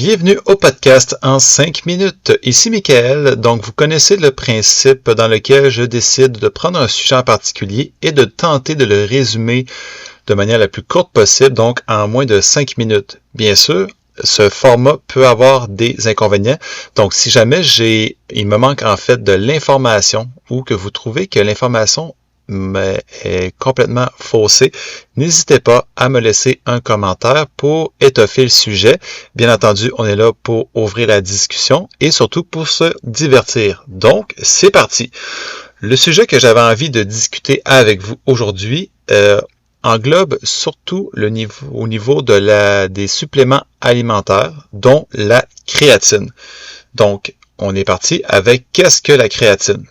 Bienvenue au podcast en 5 minutes. Ici Michael. Donc, vous connaissez le principe dans lequel je décide de prendre un sujet en particulier et de tenter de le résumer de manière la plus courte possible, donc en moins de 5 minutes. Bien sûr, ce format peut avoir des inconvénients. Donc, si jamais il me manque en fait de l'information ou que vous trouvez que l'information est complètement faussée, n'hésitez pas à me laisser un commentaire pour étoffer le sujet. Bien entendu, on est là pour ouvrir la discussion et surtout pour se divertir. Donc, c'est parti. Le sujet que j'avais envie de discuter avec vous aujourd'hui englobe surtout au niveau des suppléments alimentaires, dont la créatine. Donc, on est parti avec qu'est-ce que la créatine?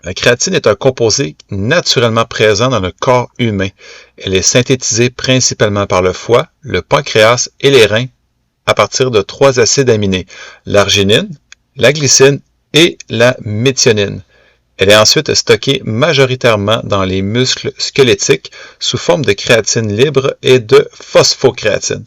La créatine est un composé naturellement présent dans le corps humain. Elle est synthétisée principalement par le foie, le pancréas et les reins à partir de 3 acides aminés, l'arginine, la glycine et la méthionine. Elle est ensuite stockée majoritairement dans les muscles squelettiques sous forme de créatine libre et de phosphocréatine.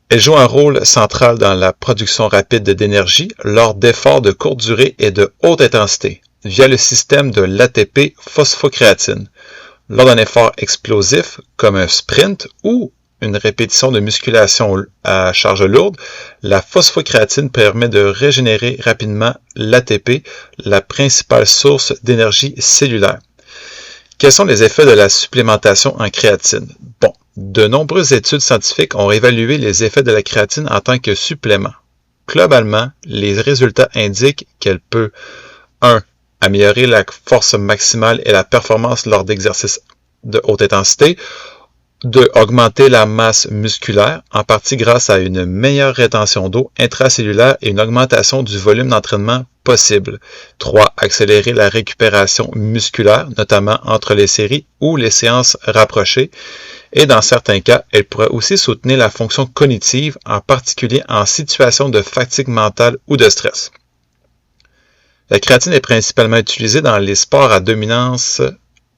Elle joue un rôle central dans la production rapide d'énergie lors d'efforts de courte durée et de haute intensité, via le système de l'ATP phosphocréatine. Lors d'un effort explosif, comme un sprint ou une répétition de musculation à charge lourde, la phosphocréatine permet de régénérer rapidement l'ATP, la principale source d'énergie cellulaire. Quels sont les effets de la supplémentation en créatine? Bon, de nombreuses études scientifiques ont évalué les effets de la créatine en tant que supplément. Globalement, les résultats indiquent qu'elle peut 1. Améliorer la force maximale et la performance lors d'exercices de haute intensité. 2. Augmenter la masse musculaire, en partie grâce à une meilleure rétention d'eau intracellulaire et une augmentation du volume d'entraînement possible. 3. Accélérer la récupération musculaire, notamment entre les séries ou les séances rapprochées. Et dans certains cas, elle pourrait aussi soutenir la fonction cognitive, en particulier en situation de fatigue mentale ou de stress. La créatine est principalement utilisée dans les sports à dominance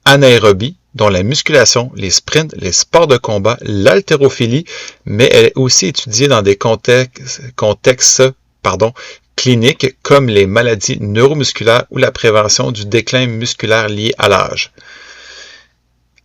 anaérobie, dont la musculation, les sprints, les sports de combat, l'haltérophilie, mais elle est aussi étudiée dans des contextes cliniques comme les maladies neuromusculaires ou la prévention du déclin musculaire lié à l'âge.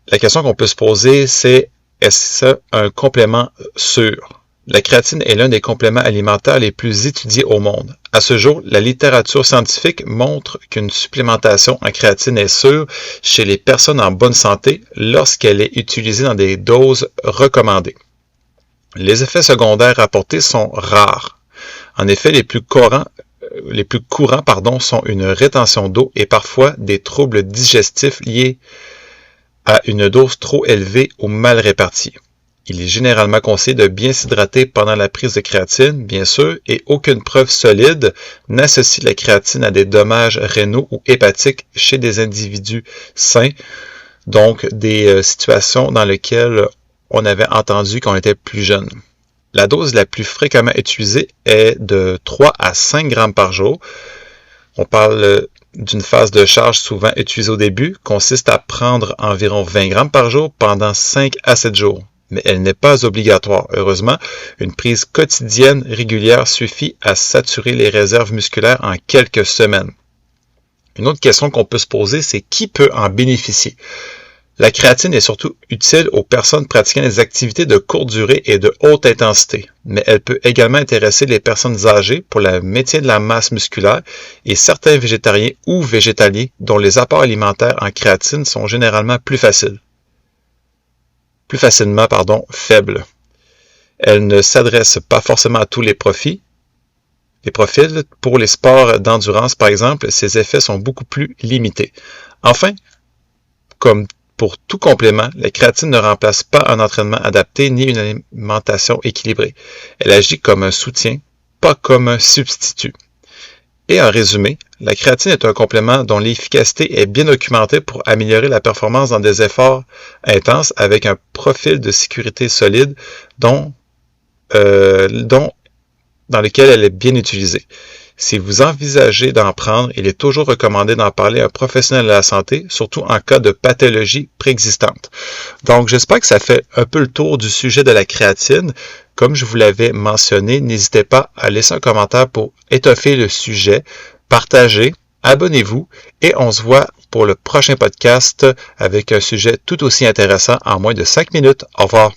La question qu'on peut se poser, c'est est-ce un complément sûr? La créatine est l'un des compléments alimentaires les plus étudiés au monde. À ce jour, la littérature scientifique montre qu'une supplémentation en créatine est sûre chez les personnes en bonne santé lorsqu'elle est utilisée dans des doses recommandées. Les effets secondaires rapportés sont rares. En effet, les plus courants sont une rétention d'eau et parfois des troubles digestifs liés à une dose trop élevée ou mal répartie. Il est généralement conseillé de bien s'hydrater pendant la prise de créatine, bien sûr, et aucune preuve solide n'associe la créatine à des dommages rénaux ou hépatiques chez des individus sains, donc des situations dans lesquelles on avait entendu qu'on était plus jeune. La dose la plus fréquemment utilisée est de 3 à 5 grammes par jour. On parle d'une phase de charge souvent utilisée au début, consiste à prendre environ 20 grammes par jour pendant 5 à 7 jours. Mais elle n'est pas obligatoire. Heureusement, une prise quotidienne régulière suffit à saturer les réserves musculaires en quelques semaines. Une autre question qu'on peut se poser, c'est qui peut en bénéficier? La créatine est surtout utile aux personnes pratiquant des activités de courte durée et de haute intensité, mais elle peut également intéresser les personnes âgées pour le maintien de la masse musculaire et certains végétariens ou végétaliens dont les apports alimentaires en créatine sont généralement plus facilement faibles. Elle ne s'adresse pas forcément à tous les profils. Pour les sports d'endurance, par exemple, ses effets sont beaucoup plus limités. Enfin, comme pour tout complément, la créatine ne remplace pas un entraînement adapté ni une alimentation équilibrée. Elle agit comme un soutien, pas comme un substitut. Et en résumé, la créatine est un complément dont l'efficacité est bien documentée pour améliorer la performance dans des efforts intenses avec un profil de sécurité solide dans lequel elle est bien utilisée. Si vous envisagez d'en prendre, il est toujours recommandé d'en parler à un professionnel de la santé, surtout en cas de pathologie préexistante. Donc, j'espère que ça fait un peu le tour du sujet de la créatine. Comme je vous l'avais mentionné, n'hésitez pas à laisser un commentaire pour étoffer le sujet, partagez, abonnez-vous et on se voit pour le prochain podcast avec un sujet tout aussi intéressant en moins de 5 minutes. Au revoir.